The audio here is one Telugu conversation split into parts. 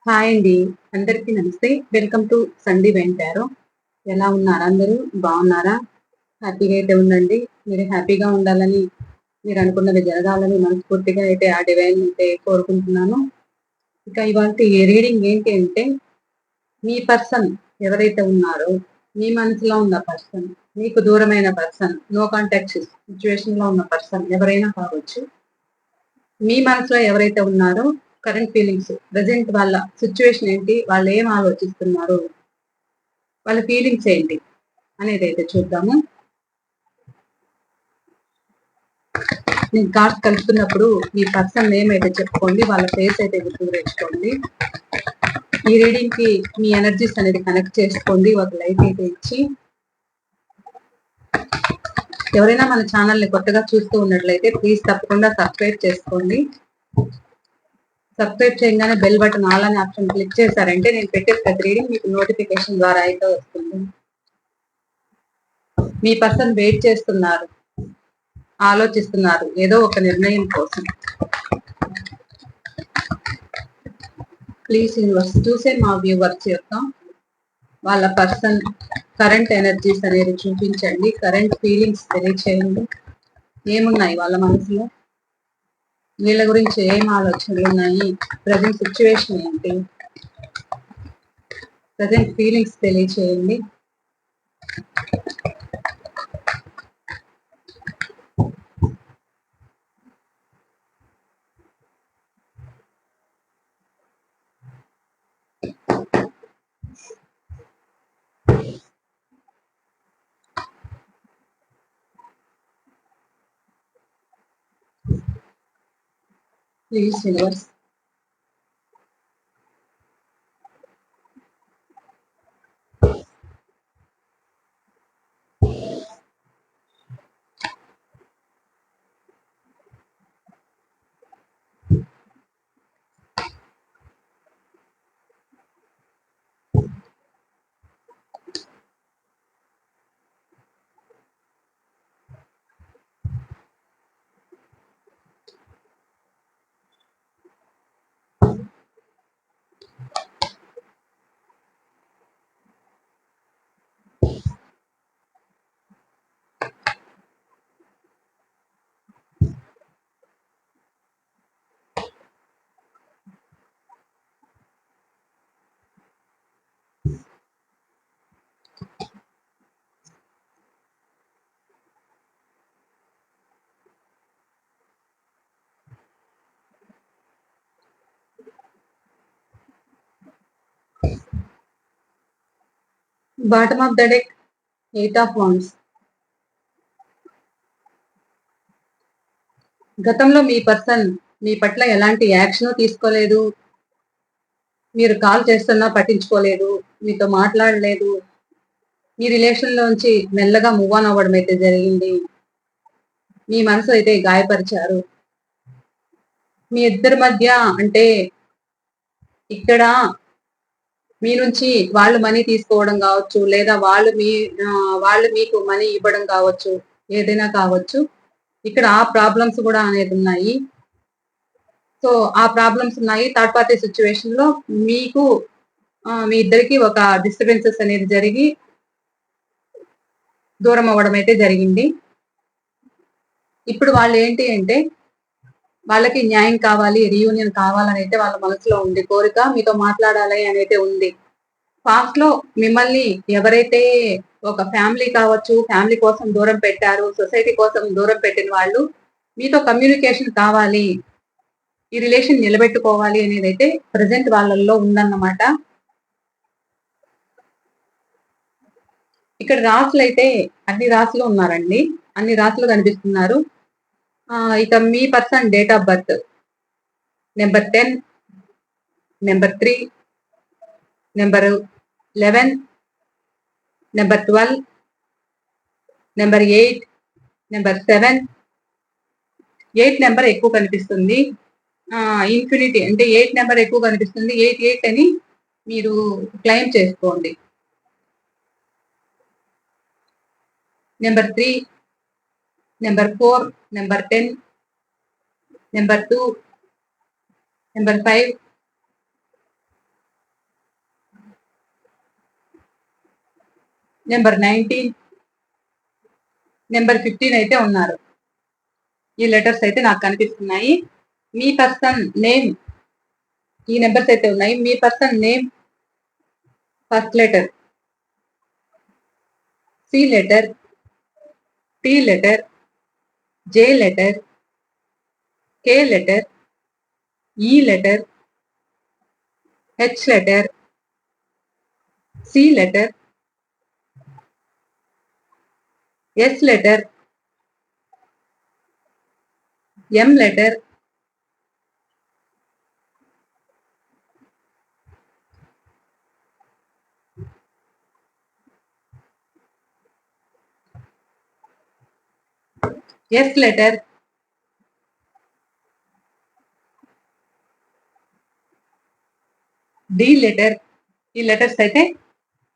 హాయ్ అండి. అందరికీ నమస్తే. Welcome to Sandeep and tarot. ఎలా ఉన్నారు అందరూ? బాగున్నారా? హ్యాపీగా అయితే ఉండండి. మీరు హ్యాపీగా ఉండాలని, మీరు అనుకున్నది జరగాలని మనస్ఫూర్తిగా అయితే ఆ డివైన్ అయితే కోరుకుంటున్నాను. ఇక ఇవాల్టి రీడింగ్ ఏంటి అంటే, మీ పర్సన్ ఎవరైతే ఉన్నారో, మీ మనసులో ఉన్న పర్సన్, మీకు దూరమైన పర్సన్, నో కాంటాక్ట్ సిచ్యువేషన్ లో ఉన్న పర్సన్ ఎవరైనా కావచ్చు. మీ మనసులో ఎవరైతే ఉన్నారో కరెంట్ ఫీలింగ్స్ ప్రజెంట్ వాళ్ళ సిచ్యువేషన్ ఏంటి, వాళ్ళు ఏం ఆలోచిస్తున్నారు, వాళ్ళ ఫీలింగ్స్ ఏంటి అనేది అయితే చూద్దాము. నేను కార్డ్స్ కలుపుతున్నప్పుడు మీ పర్సన్ నేమ్ అయితే చెప్పుకోండి, వాళ్ళ ఫేస్ అయితే గుర్తు తెచ్చుకోండి. ఈ రీడింగ్ కి మీ ఎనర్జీస్ అనేది కనెక్ట్ చేసుకోండి. ఒక లైట్ అయితే ఇచ్చి, ఎవరైనా మన ఛానల్ ని కొత్తగా చూస్తూ ఉన్నట్లయితే ప్లీజ్ తప్పకుండా సబ్స్క్రైబ్ చేసుకోండి. సబ్స్క్రైబ్ చేయగానే బెల్ బటన్ ఆల్ అనే ఆప్షన్ క్లిక్ చేశారంటే నేను పెట్టే ప్రతి రీడింగ్ మీకు నోటిఫికేషన్ ద్వారా అయితే వస్తుంది. మీ పర్సన్ వెయిట్ చేస్తున్నారు, ఆలోచిస్తున్నారు ఏదో ఒక నిర్ణయం కోసం. ప్లీజ్ యూనివర్స్ చూసే మా వ్యూవర్స్ యొక్క వాళ్ళ పర్సన్ కరెంట్ ఎనర్జీస్ అనేది చూపించండి. కరెంట్ ఫీలింగ్స్ తెలియచేయండి. ఏమున్నాయి వాళ్ళ మనసులో, వీళ్ళ గురించి ఏం ఆలోచనలు ఉన్నాయి, ప్రజెంట్ సిచ్యువేషన్ ఏంటి, ప్రజెంట్ ఫీలింగ్స్ తెలియచేయండి. Please universe bottom of the deck 8 of wands. గతంలో మీ పర్సన్ మీ పట్ల ఎలాంటి యాక్షన్ తీసుకోలేదు, మీరు కాల్ చేస్తున్నా పట్టించుకోలేదు, మీతో మాట్లాడలేదు. మీ రిలేషన్ లోంచి మెల్లగా మూవ్ ఆన్ అవ్వడం అయితే జరిగింది. మీ మనసు అయితే గాయపరిచారు. మీ ఇద్దరి మధ్య అంటే ఇక్కడ మీ నుంచి వాళ్ళు మనీ తీసుకోవడం కావచ్చు, లేదా వాళ్ళు మీకు మనీ ఇవ్వడం కావచ్చు, ఏదైనా కావచ్చు. ఇక్కడ ఆ ప్రాబ్లమ్స్ కూడా అనేది ఉన్నాయి. సో ఆ ప్రాబ్లమ్స్ ఉన్నాయి. థర్డ్ పార్టీ సిచ్యువేషన్ లో మీకు మీ ఇద్దరికి ఒక డిస్టర్బెన్సెస్ అనేది జరిగి దూరం అవ్వడం అయితే జరిగింది. ఇప్పుడు వాళ్ళు ఏంటి అంటే, వాళ్ళకి న్యాయం కావాలి, రీయూనియన్ కావాలని అయితే వాళ్ళ మనసులో ఉంది. కోరిక మీతో మాట్లాడాలి అని అయితే ఉంది. పాస్ట్ లో మిమ్మల్ని ఎవరైతే ఒక ఫ్యామిలీ కావచ్చు, ఫ్యామిలీ కోసం దూరం పెట్టారు, సొసైటీ కోసం దూరం పెట్టిన వాళ్ళు మీతో కమ్యూనికేషన్ కావాలి, ఈ రిలేషన్ నిలబెట్టుకోవాలి అనేది అయితే ప్రజెంట్ వాళ్ళల్లో ఉందన్నమాట. ఇక్కడ రాసులు అయితే అన్ని రాసులు ఉన్నారండి, అన్ని రాసులు కనిపిస్తున్నారు. ఇక మీ person date of birth number 10, number 3, number 11, number 12, number 8, number 7. 8 number ఎక్కువ కనిపిస్తుంది. ఇన్ఫినిటీ అంటే 8 నెంబర్ ఎక్కువ కనిపిస్తుంది. 88 అని మీరు క్లెయిమ్ చేసుకోండి. Number 3, number 4, number 10, number 2, number 5, number 19, number 15 అయితే ఉన్నారు. ఈ లెటర్స్ అయితే నాకు కనిపిస్తున్నాయి. మీ పర్సన్ నేమ్, ఈ నెంబర్స్ అయితే ఉన్నాయి. మీ person name first letter C letter, T letter, J letter, K letter, E letter, H letter, C letter, S letter, M letter, S letter, D letter. ఈ లెటర్స్ అయితే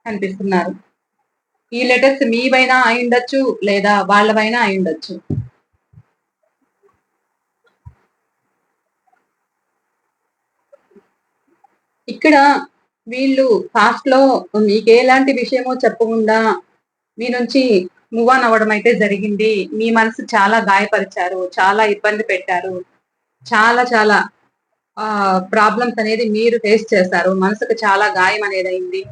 కనిపిస్తున్నారు. ఈ లెటర్స్ మీవైనా అయి ఉండొచ్చు, లేదా వాళ్ళవైనా అయి ఉండొచ్చు. ఇక్కడ వీళ్ళు పాస్ట్ లో మీకు ఎలాంటి విషయమో చెప్పకుండా మీ నుంచి మూవ్ ఆన్ అవ్వడం అయితే జరిగింది. మీ మనసు చాలా గాయపరిచారు, చాలా ఇబ్బంది పెట్టారు, చాలా చాలా ప్రాబ్లమ్స్ అనేది మీరు ఫేస్ చేశారు. మనసుకు చాలా గాయం అనేది అయింది.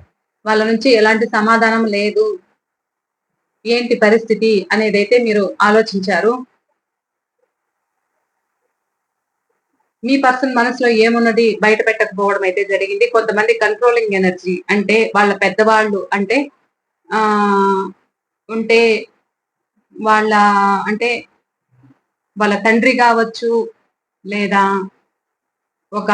వాళ్ళ నుంచి ఎలాంటి సమాధానం లేదు, ఏంటి పరిస్థితి అనేది అయితే మీరు ఆలోచించారు. మీ పర్సన్ మనసులో ఏమున్నది బయట పెట్టకపోవడం అయితే జరిగింది. కొంతమంది కంట్రోలింగ్ ఎనర్జీ, అంటే వాళ్ళ పెద్దవాళ్ళు అంటే ఆ ఉంటే వాళ్ళ అంటే వాళ్ళ తండ్రి కావచ్చు, లేదా ఒక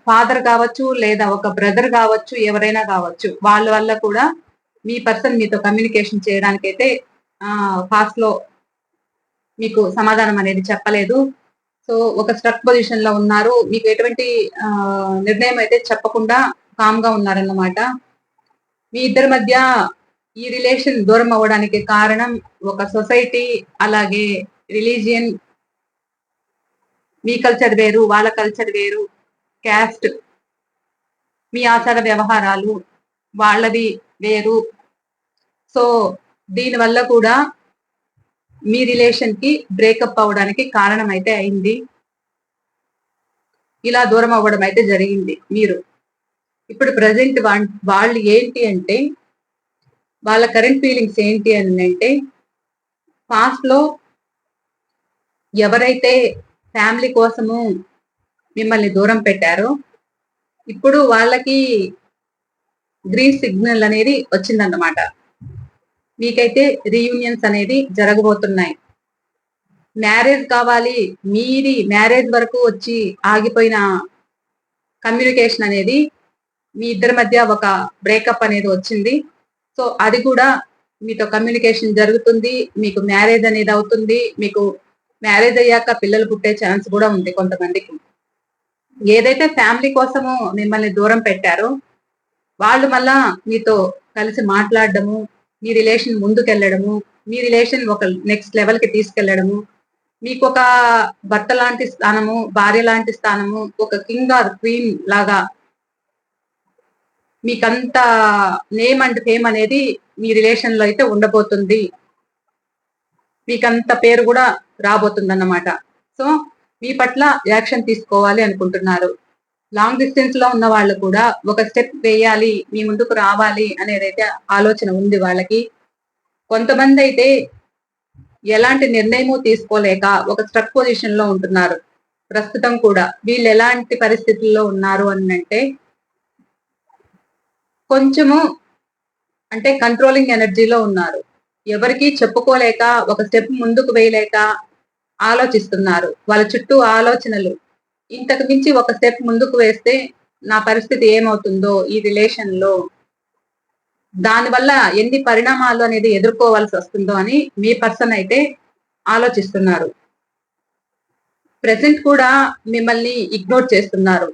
ఫాదర్ కావచ్చు, లేదా ఒక బ్రదర్ కావచ్చు, ఎవరైనా కావచ్చు, వాళ్ళ వల్ల కూడా మీ పర్సన్ మీతో కమ్యూనికేషన్ చేయడానికి అయితే ఫాస్ట్ లో మీకు సమాధానం అనేది చెప్పలేదు. సో ఒక స్ట్రక్ పొజిషన్ లో ఉన్నారు. మీకు ఎటువంటి నిర్ణయం అయితే చెప్పకుండా కామ్ గా ఉన్నారన్నమాట. మీ ఇద్దరి మధ్య ఈ రిలేషన్ దూరం అవ్వడానికి కారణం ఒక సొసైటీ, అలాగే రిలీజియన్. మీ కల్చర్ వేరు, వాళ్ళ కల్చర్ వేరు, క్యాస్ట్, మీ ఆచార వ్యవహారాలు వాళ్ళది వేరు. సో దీని వల్ల కూడా మీ రిలేషన్ కి బ్రేకప్ అవ్వడానికి కారణం అయితే అయింది. ఇలా దూరం అవ్వడం అయితే జరిగింది. మీరు ఇప్పుడు ప్రజెంట్ వాళ్ళు ఏంటి అంటే, వాళ్ళ కరెంట్ ఫీలింగ్స్ ఏంటి అని అంటే, పాస్ట్ లో ఎవరైతే ఫ్యామిలీ కోసము మిమ్మల్ని దూరం పెట్టారో, ఇప్పుడు వాళ్ళకి గ్రీన్ సిగ్నల్ అనేది వచ్చిందన్నమాట. మీకైతే రీయూనియన్స్ అనేది జరగబోతున్నాయి. మ్యారేజ్ కావాలి, మీది మ్యారేజ్ వరకు వచ్చి ఆగిపోయిన కమ్యూనికేషన్ అనేది మీ ఇద్దరి మధ్య ఒక బ్రేకప్ అనేది వచ్చింది. సో అది కూడా మీతో కమ్యూనికేషన్ జరుగుతుంది. మీకు మ్యారేజ్ అనేది అవుతుంది. మీకు మ్యారేజ్ అయ్యాక పిల్లలు పుట్టే ఛాన్స్ కూడా ఉంది కొంతమందికి. ఏదైతే ఫ్యామిలీ కోసము మిమ్మల్ని దూరం పెట్టారో, వాళ్ళు మళ్ళా మీతో కలిసి మాట్లాడడము, మీ రిలేషన్ ముందుకెళ్ళడము, మీ రిలేషన్ ఒక నెక్స్ట్ లెవెల్ కి తీసుకెళ్లడము, మీకు ఒక భర్త లాంటి స్థానము, భార్య లాంటి స్థానము, ఒక కింగ్ ఆర్ క్వీన్ లాగా మీకంత నేమ్ అండ్ ఫేమ్ అనేది మీ రిలేషన్ లో అయితే ఉండబోతుంది. మీకంత పేరు కూడా రాబోతుంది అన్నమాట. సో మీ పట్ల యాక్షన్ తీసుకోవాలి అనుకుంటున్నారు. లాంగ్ డిస్టెన్స్ లో ఉన్న వాళ్ళు కూడా ఒక స్టెప్ వేయాలి, మీ ముందుకు రావాలి అనేదైతే ఆలోచన ఉంది వాళ్ళకి. కొంతమంది అయితే ఎలాంటి నిర్ణయము తీసుకోలేక ఒక స్ట్రక్ పొజిషన్ లో ఉంటున్నారు. ప్రస్తుతం కూడా వీళ్ళు ఎలాంటి పరిస్థితుల్లో ఉన్నారు అని అంటే, కొంచెము అంటే కంట్రోలింగ్ ఎనర్జీలో ఉన్నారు. ఎవరికి చెప్పుకోలేక, ఒక స్టెప్ ముందుకు వేయలేక ఆలోచిస్తున్నారు. వాళ్ళ చుట్టూ ఆలోచనలు, ఇంతకు మించి ఒక స్టెప్ ముందుకు వేస్తే నా పరిస్థితి ఏమవుతుందో ఈ రిలేషన్ లో, దానివల్ల ఎన్ని పరిణామాలు అనేది ఎదుర్కోవాల్సి వస్తుందో అని మీ పర్సన్ అయితే ఆలోచిస్తున్నారు. ప్రెసెంట్ కూడా మిమ్మల్ని ఇగ్నోర్ చేస్తున్నారు.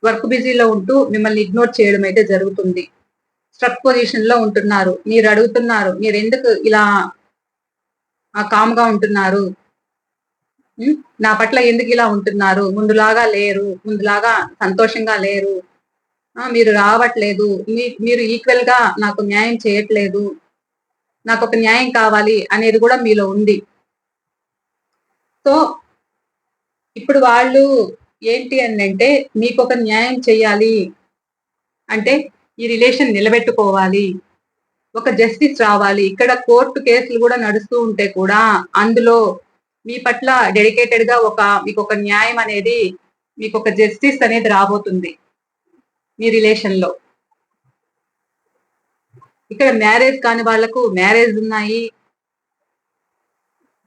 వర్క్ బిజీలో ఉంటూ మిమ్మల్ని ఇగ్నోర్ చేయడం అయితే జరుగుతుంది. స్ట్రక్ పొజిషన్ లో ఉంటున్నారు. మీరు అడుగుతున్నారు, మీరు ఎందుకు ఇలా కామ్ గా ఉంటున్నారు, నా పట్ల ఎందుకు ఇలా ఉంటున్నారు, ముందులాగా లేరు, ముందులాగా సంతోషంగా లేరు, మీరు రావట్లేదు, మీరు ఈక్వల్ గా నాకు న్యాయం చేయట్లేదు, నాకు ఒక న్యాయం కావాలి అనేది కూడా మీలో ఉంది. సో ఇప్పుడు వాళ్ళు ఏంటి అని అంటే మీకు ఒక న్యాయం చేయాలి అంటే ఈ రిలేషన్ నిలబెట్టుకోవాలి, ఒక జస్టిస్ రావాలి. ఇక్కడ కోర్టు కేసులు కూడా నడుస్తూ ఉంటే కూడా అందులో మీ పట్ల డెడికేటెడ్ గా మీకు ఒక న్యాయం అనేది, మీకు ఒక జస్టిస్ అనేది రాబోతుంది మీ రిలేషన్ లో. ఇక్కడ మ్యారేజ్ కాని వాళ్లకు మ్యారేజ్ ఉన్నాయి.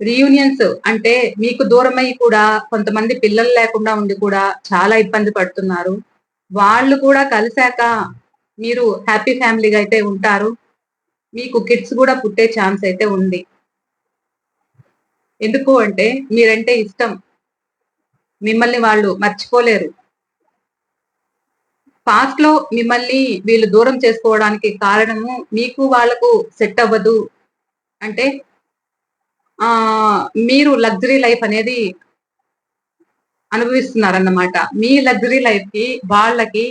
రీయూనియన్స్ అంటే మీకు దూరమై కూడా కొంతమంది పిల్లలు లేకుండా ఉండి కూడా చాలా ఇబ్బంది పడుతున్నారు. వాళ్ళు కూడా కలిశాక మీరు హ్యాపీ ఫ్యామిలీగా అయితే ఉంటారు. మీకు కిడ్స్ కూడా పుట్టే ఛాన్స్ అయితే ఉంది. ఎందుకు అంటే మీరంటే ఇష్టం, మిమ్మల్ని వాళ్ళు మర్చిపోలేరు. పాస్ట్ లో మిమ్మల్ని వీళ్ళు దూరం చేసుకోవడానికి కారణము మీకు వాళ్ళకు సెట్ అవ్వదు అంటే మీరు లగ్జరీ లైఫ్ అనేది అనుభవిస్తున్నారన్నమాట. మీ లగ్జరీ లైఫ్ కి వాళ్ళకి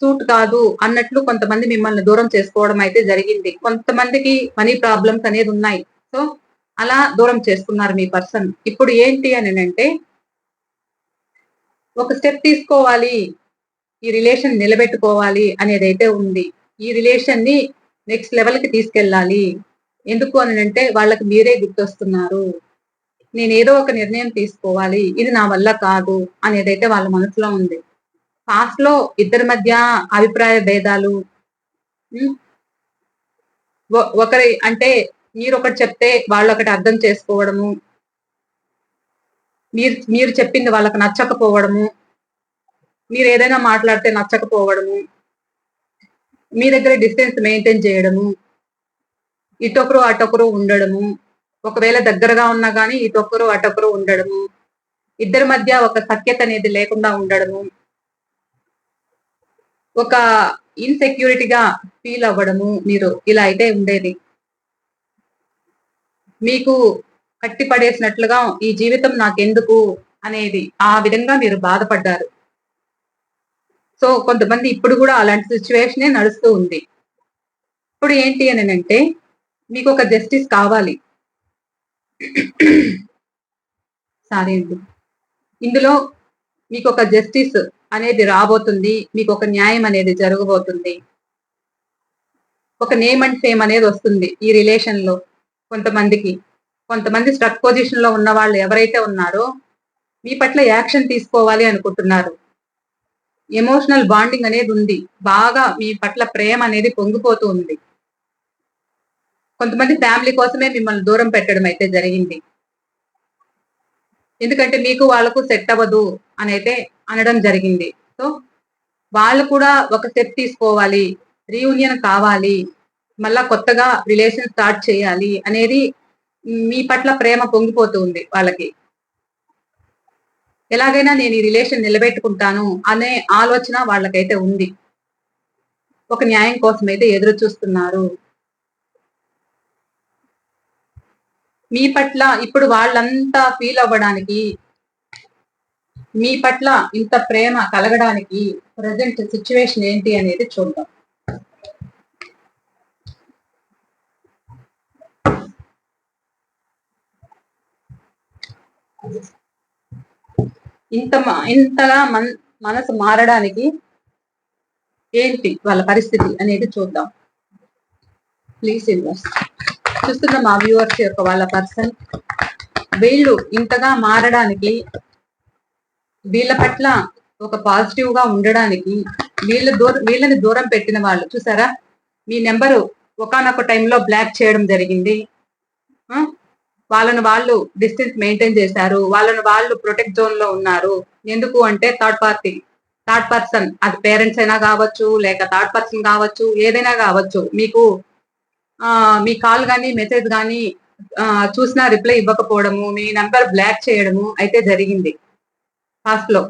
సూట్ కాదు అన్నట్లు కొంతమంది మిమ్మల్ని దూరం చేసుకోవడం అయితే జరిగింది. కొంతమందికి మనీ ప్రాబ్లమ్స్ అనేది ఉన్నాయి. సో అలా దూరం చేసుకున్నారు మీ పర్సన్. ఇప్పుడు ఏంటి అని అంటే ఒక స్టెప్ తీసుకోవాలి, ఈ రిలేషన్ నిలబెట్టుకోవాలి అనేది అయితే ఉంది. ఈ రిలేషన్ ని నెక్స్ట్ లెవెల్ కి తీసుకెళ్ళాలి. ఎందుకు అని అంటే వాళ్ళకి మీరే గుర్తొస్తున్నారు. నేను ఏదో ఒక నిర్ణయం తీసుకోవాలి, ఇది నా వల్ల కాదు అనేదైతే వాళ్ళ మనసులో ఉంది. పాస్ట్ లో ఇద్దరి మధ్య అభిప్రాయ భేదాలు, ఒకరి అంటే మీరు ఒకటి చెప్తే వాళ్ళు ఒకటి అర్థం చేసుకోవడము, మీరు చెప్పింది వాళ్ళకి నచ్చకపోవడము, మీరు ఏదైనా మాట్లాడితే నచ్చకపోవడము, మీ దగ్గర డిస్టెన్స్ మెయింటైన్ చేయడము, ఇటొకరు అటొకరు ఉండడము, ఒకవేళ దగ్గరగా ఉన్నా కానీ ఇటొకరు అటొకరు ఉండడము, ఇద్దరి మధ్య ఒక సఖ్యత అనేది లేకుండా ఉండడము, ఒక ఇన్సెక్యూరిటీగా ఫీల్ అవ్వడము, మీరు ఇలా అయితే ఉండేది. మీకు కట్టి పడేసినట్లుగా ఈ జీవితం నాకెందుకు అనేది ఆ విధంగా మీరు బాధపడ్డారు. సో కొంతమంది ఇప్పుడు కూడా అలాంటి సిచ్యువేషనే నడుస్తూ ఉంది. ఇప్పుడు ఏంటి అని అంటే మీకు ఒక జస్టిస్ కావాలి. సారీ అండి. ఇందులో మీకు ఒక జస్టిస్ అనేది రాబోతుంది, మీకు ఒక న్యాయం అనేది జరగబోతుంది, ఒక నేమ్ అండ్ ఫేమ్ అనేది వస్తుంది ఈ రిలేషన్ లో. కొంతమంది స్ట్రక్ పొజిషన్ లో ఉన్న వాళ్ళు ఎవరైతే ఉన్నారో మీ పట్ల యాక్షన్ తీసుకోవాలి అనుకుంటున్నారు. ఎమోషనల్ బాండింగ్ అనేది ఉంది, బాగా మీ పట్ల ప్రేమ అనేది పొంగిపోతూ ఉంది. కొంతమంది ఫ్యామిలీ కోసమే మిమ్మల్ని దూరం పెట్టడం అయితే జరిగింది. ఎందుకంటే మీకు వాళ్ళకు సెట్ అవ్వదు అని అయితే అనడం జరిగింది. సో వాళ్ళు కూడా ఒక స్టెప్ తీసుకోవాలి, రీయూనియన్ కావాలి, మళ్ళా కొత్తగా రిలేషన్ స్టార్ట్ చేయాలి అనేది మీ పట్ల ప్రేమ పొంగిపోతూ ఉంది వాళ్ళకి. ఎలాగైనా నేను ఈ రిలేషన్ నిలబెట్టుకుంటాను అనే ఆలోచన వాళ్ళకైతే ఉంది. ఒక న్యాయం కోసం అయితే ఎదురు చూస్తున్నారు. మీ పట్ల ఇప్పుడు వాళ్ళంతా ఫీల్ అవ్వడానికి, మీ పట్ల ఇంత ప్రేమ కలగడానికి ప్రజెంట్ సిచ్యువేషన్ ఏంటి అనేది చూద్దాం. ఇంతగా మనసు మారడానికి ఏంటి వాళ్ళ పరిస్థితి అనేది చూద్దాం. Please invest. చూస్తున్న మా వ్యూవర్స్ యొక్క వాళ్ళ పర్సన్ వీళ్ళు ఇంతగా మారడానికి, వీళ్ళ పట్ల ఒక పాజిటివ్ గా ఉండడానికి, వీళ్ళని దూరం పెట్టిన వాళ్ళు చూసారా, మీ నెంబరు ఒకనొక టైంలో బ్లాక్ చేయడం జరిగింది. వాళ్ళని వాళ్ళు డిస్టెన్స్ మెయింటైన్ చేశారు, వాళ్ళని వాళ్ళు ప్రొటెక్ట్ జోన్ లో ఉన్నారు. ఎందుకు అంటే థర్డ్ పర్సన్, అది పేరెంట్స్ అయినా కావచ్చు, లేక థర్డ్ పర్సన్ కావచ్చు, ఏదైనా కావచ్చు, మీకు మీ కాల్ కానీ మెసేజ్ కానీ చూసినా రిప్లై ఇవ్వకపోవడము, మీ నెంబర్ బ్లాక్ చేయడము అయితే జరిగింది. పాస్ట్ లో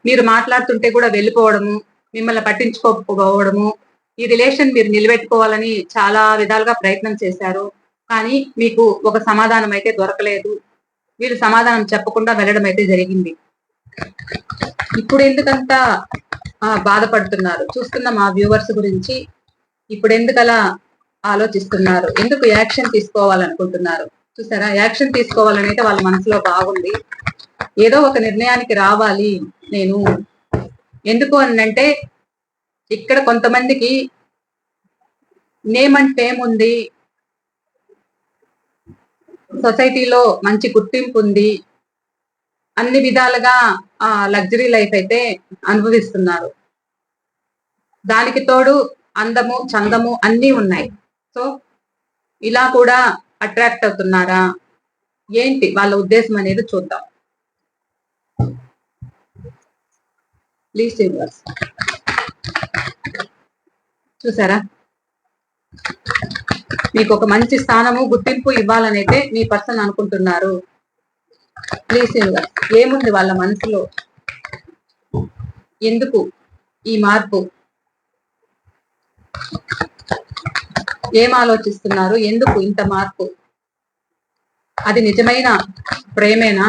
మీరు మాట్లాడుతుంటే కూడా వెళ్ళిపోవడము, మిమ్మల్ని పట్టించుకోకపోవడము, ఈ రిలేషన్ మీరు నిలబెట్టుకోవాలని చాలా విధాలుగా ప్రయత్నం చేశారు. కానీ మీకు ఒక సమాధానం అయితే దొరకలేదు. వీళ్ళు సమాధానం చెప్పకుండా వెళ్ళడం అయితే జరిగింది. ఇప్పుడు ఎందుకంత బాధపడుతున్నారు? చూస్తున్న మా వ్యూవర్స్ గురించి ఇప్పుడు ఎందుకు అలా ఆలోచిస్తున్నారు? ఎందుకు యాక్షన్ తీసుకోవాలనుకుంటున్నారు? చూసారా, యాక్షన్ తీసుకోవాలని అయితే వాళ్ళ మనసులో బాగుంది. ఏదో ఒక నిర్ణయానికి రావాలి నేను. ఎందుకు అంటే ఇక్కడ కొంతమందికి నేమ్ అండ్ ఫేమ్ ఉంది, సొసైటీలో మంచి గుర్తింపు ఉంది, అన్ని విధాలుగా లగ్జరీ లైఫ్ అయితే అనుభవిస్తున్నారు. దానికి తోడు అందము చందము అన్నీ ఉన్నాయి. సో ఇలా కూడా అట్రాక్ట్ అవుతున్నారా ఏంటి వాళ్ళ ఉద్దేశం అనేది చూద్దాం. Please universe. చూసారా, మీకు ఒక మంచి స్థానము గుర్తింపు ఇవ్వాలనైతే మీ పర్సన్ అనుకుంటున్నారు. ప్లీజ్ యూనివర్స్, ఏముంది వాళ్ళ మనసులో? ఎందుకు ఈ మార్పు? ఏం ఆలోచిస్తున్నారు? ఎందుకు ఇంత మార్పు? అది నిజమైన ప్రేమేనా?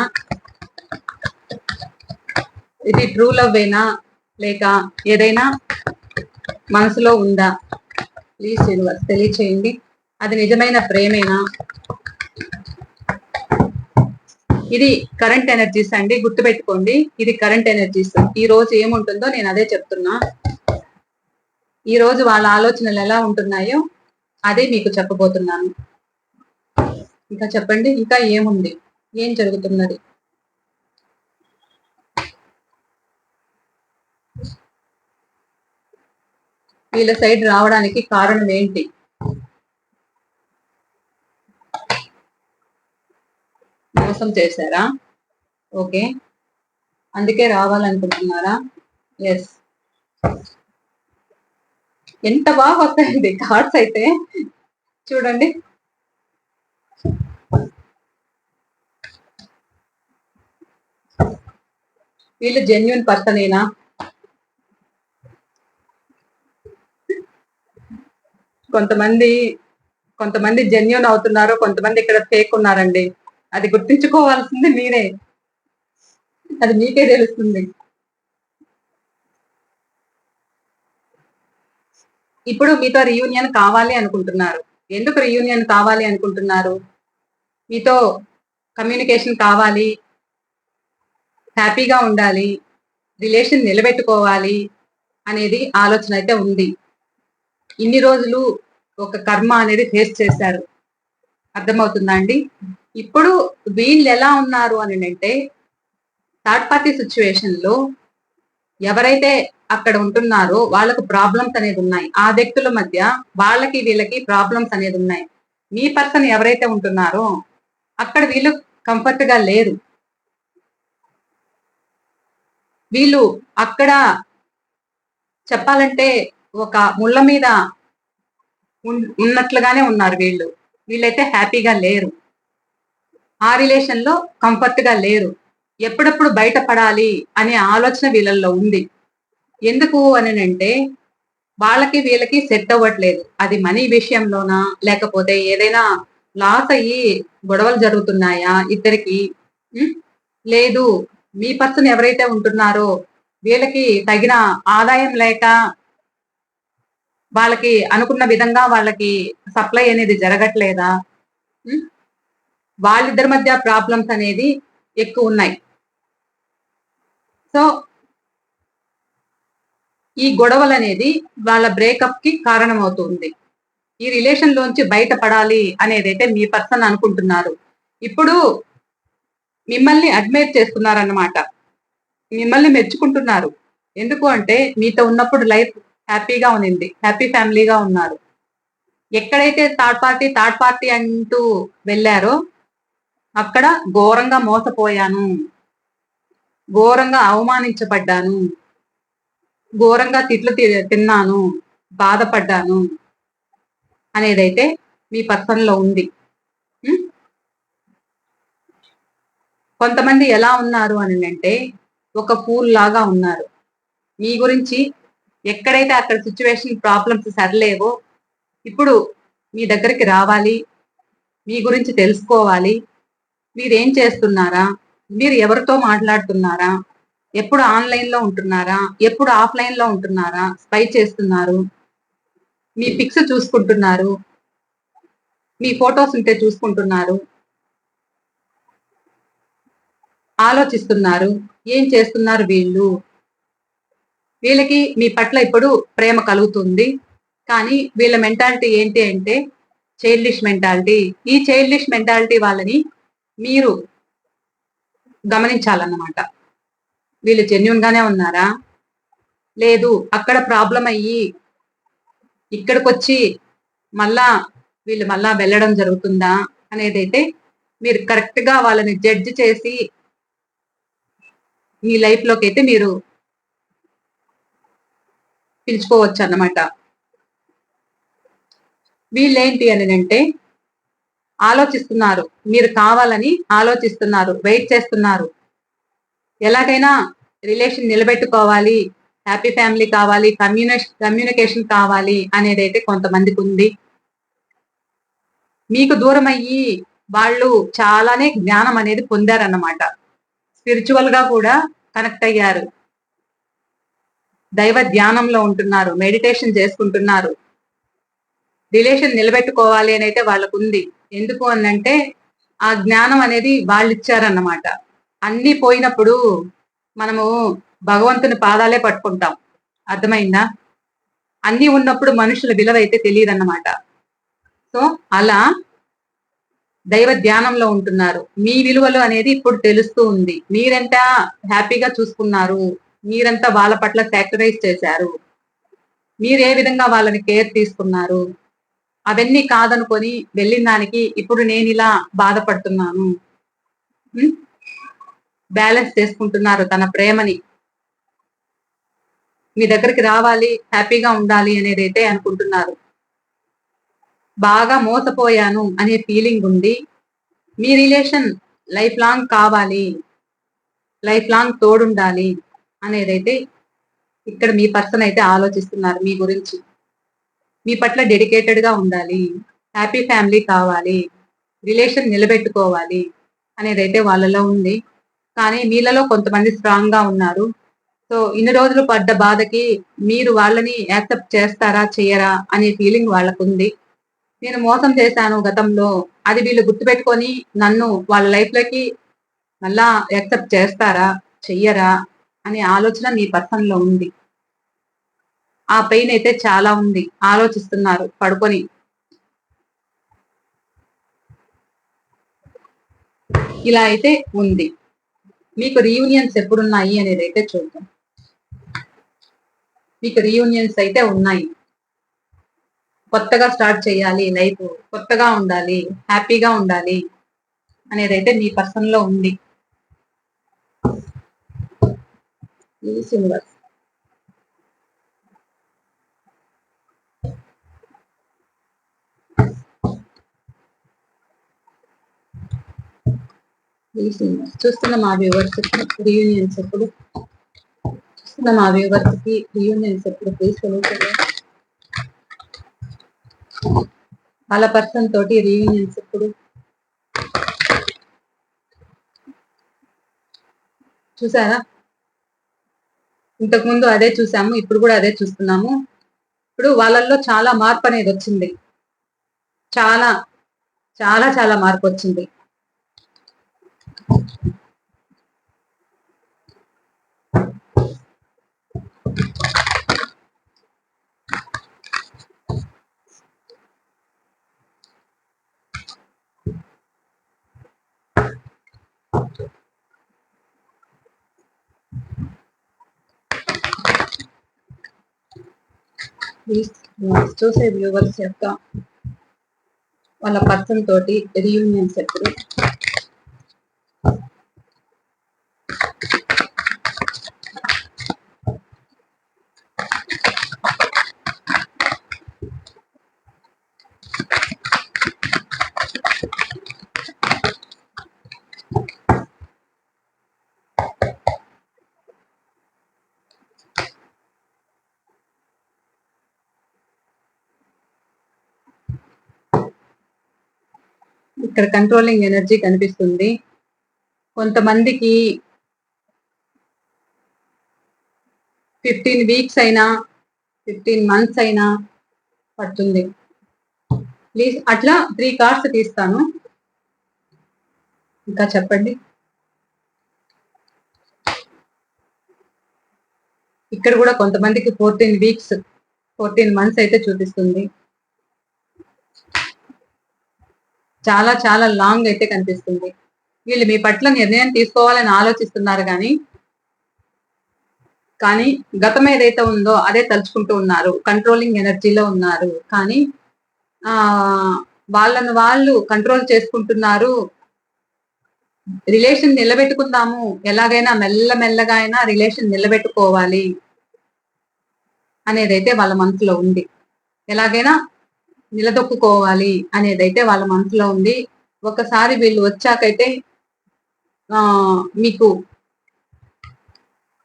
ఇది ట్రూ లవ్ ఏనా, లేక ఏదైనా మనసులో ఉందా? ప్లీజ్ యూనివర్స్ తెలియచేయండి. అది నిజమైన ప్రేమేనా? ఇది కరెంట్ ఎనర్జీస్ అండి, గుర్తుపెట్టుకోండి. ఇది కరెంట్ ఎనర్జీస్. ఈ రోజు ఏముంటుందో నేను అదే చెప్తున్నా. ఈ రోజు వాళ్ళ ఆలోచనలు ఎలా ఉంటున్నాయో అదే మీకు చెప్పబోతున్నాను. ఇంకా చెప్పండి, ఇంకా ఏముంది, ఏం జరుగుతున్నది? వీళ్ళ సైడ్ రావడానికి కారణం ఏంటి? మోసం చేశారా? ఓకే, అందుకే రావాలనుకుంటున్నారా? ఎస్. ఎంత బాగా వస్తాయండి కార్డ్స్ అయితే, చూడండి. వీళ్ళు జెన్యున్ పర్సనేనా? కొంతమంది జెన్యున్ అవుతున్నారు, కొంతమంది ఇక్కడ ఫేక్ ఉన్నారండి. అది గుర్తించుకోవాల్సింది మీరే, అది మీకే తెలుస్తుంది. ఇప్పుడు మీతో రీయూనియన్ కావాలి అనుకుంటున్నారు. ఎందుకు రీయూనియన్ కావాలి అనుకుంటున్నారు? మీతో కమ్యూనికేషన్ కావాలి, హ్యాపీగా ఉండాలి, రిలేషన్ నిలబెట్టుకోవాలి అనేది ఆలోచన అయితే ఉంది. ఇన్ని రోజులు ఒక కర్మ అనేది ఫేస్ చేశారు, అర్థమవుతుందా అండి? ఇప్పుడు వీళ్ళు ఎలా ఉన్నారు అని అంటే, థర్డ్ పార్టీ సిచ్యువేషన్ లో ఎవరైతే అక్కడ ఉంటున్నారో వాళ్ళకు ప్రాబ్లమ్స్ అనేది ఉన్నాయి. ఆ వ్యక్తుల మధ్య వాళ్ళకి వీళ్ళకి ప్రాబ్లమ్స్ అనేది ఉన్నాయి. మీ పర్సన్ ఎవరైతే ఉంటున్నారో అక్కడ వీళ్ళు కంఫర్ట్ గా లేరు. వీళ్ళు అక్కడ చెప్పాలంటే ఒక ముళ్ళ మీద ఉన్నట్లుగానే ఉన్నారు. వీళ్ళైతే హ్యాపీగా లేరు, ఆ రిలేషన్ లో కంఫర్ట్ గా లేరు. ఎప్పుడెప్పుడు బయటపడాలి అనే ఆలోచన వీళ్ళల్లో ఉంది. ఎందుకు అని అంటే వాళ్ళకి వీళ్ళకి సెట్ అవ్వట్లేదు. అది మనీ విషయంలోనా, లేకపోతే ఏదైనా లాస్ అయ్యి గొడవలు జరుగుతున్నాయా ఇద్దరికి? లేదు, మీ పర్సన్ ఎవరైతే ఉంటున్నారో వీళ్ళకి తగిన ఆదాయం లేక వాళ్ళకి అనుకున్న విధంగా వాళ్ళకి సప్లై అనేది జరగట్లేదా? వాళ్ళిద్దరి మధ్య ప్రాబ్లమ్స్ అనేది ఎక్కువ ఉన్నాయి. సో ఈ గొడవలు అనేది వాళ్ళ బ్రేకప్ కి కారణం అవుతుంది. ఈ రిలేషన్ లోంచి బయటపడాలి అనేది అయితే మీ పర్సన్ అనుకుంటున్నారు. ఇప్పుడు మిమ్మల్ని అడ్మైర్ చేస్తున్నారన్నమాట, మిమ్మల్ని మెచ్చుకుంటున్నారు. ఎందుకు అంటే మీతో ఉన్నప్పుడు లైఫ్ హ్యాపీగా ఉన్నింది, హ్యాపీ ఫ్యామిలీగా ఉన్నారు. ఎక్కడైతే థర్డ్ పార్టీ అంటూ వెళ్ళారో అక్కడ ఘోరంగా మోసపోయాను, ఘోరంగా అవమానించబడ్డాను, ఘోరంగా తిట్లు తిన్నాను, బాధపడ్డాను అనేదైతే మీ పర్సన్ లో ఉంది. కొంతమంది ఎలా ఉన్నారు అని అంటే ఒక ఫూల్ లాగా ఉన్నారు. మీ గురించి ఎక్కడైతే అక్కడ సిచ్యువేషన్ ప్రాబ్లమ్స్ సరిలేవో ఇప్పుడు మీ దగ్గరికి రావాలి, మీ గురించి తెలుసుకోవాలి, మీరేం చేస్తున్నారా, మీరు ఎవరితో మాట్లాడుతున్నారా, ఎప్పుడు ఆన్లైన్ లో ఉంటున్నారా, ఎప్పుడు ఆఫ్లైన్ లో ఉంటున్నారా, స్పై చేస్తున్నారు, మీ పిక్స్ చూసుకుంటున్నారు, మీ ఫొటోస్ ఉంటే చూసుకుంటున్నారు, ఆలోచిస్తున్నారు, ఏం చేస్తున్నారు వీళ్ళు, వీళ్ళకి మీ పట్ల ఇప్పుడు ప్రేమ కలుగుతుంది. కానీ వీళ్ళ మెంటాలిటీ ఏంటి అంటే చైల్డిష్ మెంటాలిటీ. ఈ చైల్డిష్ మెంటాలిటీ వాళ్ళని మీరు గమనించాలన్నమాట. వీళ్ళు జెన్యున్ గానే ఉన్నారా, లేదు అక్కడ ప్రాబ్లం అయ్యి ఇక్కడికి వచ్చి మళ్ళా వీళ్ళు మళ్ళా వెళ్ళడం జరుగుతుందా అనేదైతే మీరు కరెక్ట్ గా వాళ్ళని జడ్జి చేసి మీ లైఫ్ లోకి అయితే మీరు పిలుచుకోవచ్చు అన్నమాట. వీళ్ళేంటి అని అంటే ఆలోచిస్తున్నారు, మీరు కావాలని ఆలోచిస్తున్నారు, వెయిట్ చేస్తున్నారు, ఎలాగైనా రిలేషన్ నిలబెట్టుకోవాలి, హ్యాపీ ఫ్యామిలీ కావాలి, కమ్యూనికేషన్ కావాలి అనేది అయితే కొంతమందికి ఉంది. మీకు దూరం అయ్యి వాళ్ళు చాలానే జ్ఞానం అనేది పొందారన్నమాట. స్పిరిచువల్ గా కూడా కనెక్ట్ అయ్యారు, దైవ ధ్యానంలో ఉంటున్నారు, మెడిటేషన్ చేసుకుంటున్నారు, రిలేషన్ నిలబెట్టుకోవాలి అని అయితే వాళ్ళకు ఉంది. ఎందుకు అనంటే ఆ జ్ఞానం అనేది వాళ్ళు ఇచ్చారన్నమాట. అన్ని పోయినప్పుడు మనము భగవంతుని పాదాలే పట్టుకుంటాం, అర్థమైందా? అన్ని ఉన్నప్పుడు మనుషుల విలువ అయితే తెలియదు అన్నమాట. సో అలా దైవ ధ్యానంలో ఉంటున్నారు, మీ విలువలు అనేది ఇప్పుడు తెలుస్తూ ఉంది. మీరెంత హ్యాపీగా చూసుకున్నారు, మీరంతా వాళ్ళ పట్ల సాక్రిఫైస్ చేశారు, మీరు ఏ విధంగా వాళ్ళని కేర్ తీసుకున్నారు, అవన్నీ కాదనుకొని వెళ్ళిన దానికి ఇప్పుడు నేను ఇలా బాధపడుతున్నాను, బ్యాలెన్స్ చేసుకుంటున్నారు తన ప్రేమని, మీ దగ్గరికి రావాలి, హ్యాపీగా ఉండాలి అనేది అయితే అనుకుంటున్నారు. బాగా మోసపోయాను అనే ఫీలింగ్ ఉంది. మీ రిలేషన్ లైఫ్ లాంగ్ కావాలి, లైఫ్ లాంగ్ తోడుండాలి అనేదైతే ఇక్కడ మీ పర్సన్ అయితే ఆలోచిస్తున్నారు మీ గురించి. మీ పట్ల డెడికేటెడ్ గా ఉండాలి, హ్యాపీ ఫ్యామిలీ కావాలి, రిలేషన్ నిలబెట్టుకోవాలి అనేదైతే వాళ్ళలో ఉంది. కానీ మీలలో కొంతమంది స్ట్రాంగ్ గా ఉన్నారు. సో ఇన్ని రోజులు పడ్డ బాధకి మీరు వాళ్ళని యాక్సెప్ట్ చేస్తారా చెయ్యరా అనే ఫీలింగ్ వాళ్ళకు ఉంది. నేను మోసం చేశాను గతంలో, అది వీళ్ళు గుర్తుపెట్టుకొని నన్ను వాళ్ళ లైఫ్ లోకి మళ్ళా యాక్సెప్ట్ చేస్తారా చెయ్యరా అనే ఆలోచన మీ పర్సన్ లో ఉంది. ఆ పెయిన్ అయితే చాలా ఉంది, ఆలోచిస్తున్నారు పడుకొని. ఇలా అయితే ఉంది. మీకు రీయూనియన్స్ ఎప్పుడున్నాయి అనేది అయితే చూద్దాం. మీకు రీయూనియన్స్ అయితే ఉన్నాయి. కొత్తగా స్టార్ట్ చేయాలి లైఫ్, కొత్తగా ఉండాలి, హ్యాపీగా ఉండాలి అనేది అయితే మీ పర్సన్ లో ఉంది. యూనివర్స్ చూస్తున్న మా వ్యూవర్స్ రీయూనియన్స్ ఎప్పుడు, చూస్తున్న మా వ్యూవర్స్ కి రీయూనియన్స్ ఎప్పుడు ప్లీజ్ తెలియజేయండి. వాళ్ళ పర్సన్ తోటి రీయూనియన్స్ ఎప్పుడు చూసారా? ఇంతకు ముందు అదే చూసాము, ఇప్పుడు కూడా అదే చూస్తున్నాము. ఇప్పుడు వాళ్ళల్లో చాలా మార్పు అనేది వచ్చింది, చాలా చాలా చాలా మార్పు వచ్చింది. చూసే వ్యూవర్స్ యొక్క వాళ్ళ పర్సన్ తోటి రీయూనియన్స్ ఎప్పుడు, ఇక్కడ కంట్రోలింగ్ ఎనర్జీ కనిపిస్తుంది. కొంతమందికి 15 వీక్స్ అయినా 15 మంత్స్ అయినా పడుతుంది. ప్లీజ్ అట్లా 3 కార్డ్స్ తీస్తాను. ఇంకా చెప్పండి. ఇక్కడ కూడా కొంతమందికి 14 వీక్స్ 14 మంత్స్ అయితే చూపిస్తుంది. చాలా చాలా లాంగ్ అయితే కనిపిస్తుంది. వీళ్ళు మీ పట్ల నిర్ణయం తీసుకోవాలని ఆలోచిస్తున్నారు కానీ గతం ఏదైతే ఉందో అదే తలుచుకుంటూ ఉన్నారు. కంట్రోలింగ్ ఎనర్జీలో ఉన్నారు. కానీ ఆ వాళ్ళను వాళ్ళు కంట్రోల్ చేసుకుంటున్నారు. రిలేషన్ నిలబెట్టుకుందాము, ఎలాగైనా మెల్లమెల్లగా అయినా రిలేషన్ నిలబెట్టుకోవాలి అనేదైతే వాళ్ళ మనసులో ఉంది. ఎలాగైనా నిలదొక్కుకోవాలి అనేదైతే వాళ్ళ మనసులో ఉంది. ఒకసారి వీళ్ళు వచ్చాకైతే మీకు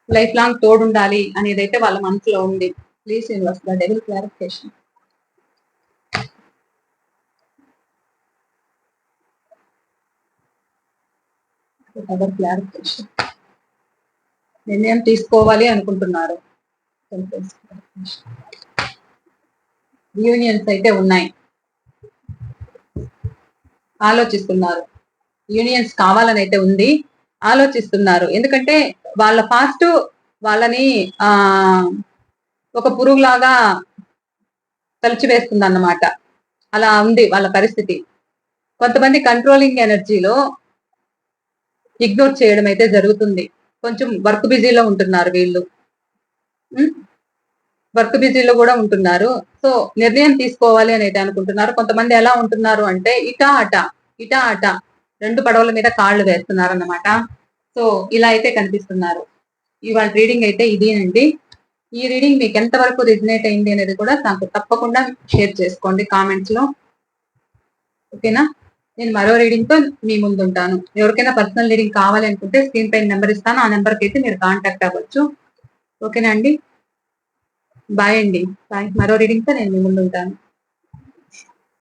లైఫ్ లాంగ్ తోడుండాలి అనేదైతే వాళ్ళ మనసులో ఉంది. Please universe the devil clarification. Clarification. నిర్ణయం తీసుకోవాలి అనుకుంటున్నారు. యూనియన్స్ అయితే ఉన్నాయి, ఆలోచిస్తున్నారు. యూనియన్స్ కావాలని అయితే ఉంది, ఆలోచిస్తున్నారు. ఎందుకంటే వాళ్ళ పాస్ట్ వాళ్ళని ఒక పురుగులాగా తలిచివేస్తుంది అన్నమాట. అలా ఉంది వాళ్ళ పరిస్థితి. కొంతమంది కంట్రోలింగ్ ఎనర్జీలో ఇగ్నోర్ చేయడం అయితే జరుగుతుంది. కొంచెం వర్క్ బిజీలో ఉంటున్నారు వీళ్ళు. వర్క్ బిజీలో కూడా ఉంటున్నారు. సో నిర్ణయం తీసుకోవాలి అని అయితే అనుకుంటున్నారు. కొంతమంది ఎలా ఉంటున్నారు అంటే ఇటా అట 2 పడవల మీద కాళ్ళు వేస్తున్నారు అన్నమాట. సో ఇలా అయితే కనిపిస్తున్నారు. ఇవాళ రీడింగ్ అయితే ఇదేనండి. ఈ రీడింగ్ మీకు ఎంత వరకు రిజనేట్ అయింది అనేది కూడా నాకు తప్పకుండా షేర్ చేసుకోండి కామెంట్స్ లో. ఓకేనా? నేను మరో రీడింగ్ తో మీ ముందు ఉంటాను. ఎవరికైనా పర్సనల్ రీడింగ్ కావాలి అనుకుంటే స్క్రీన్ పైన నెంబర్ ఇస్తాను, ఆ నెంబర్కి అయితే మీరు కాంటాక్ట్ అవ్వచ్చు. ఓకేనా అండి? బాయ్ అండి. బాయ్. మరో రీడింగ్ తో నేను మీ ముందు ఉంటాను.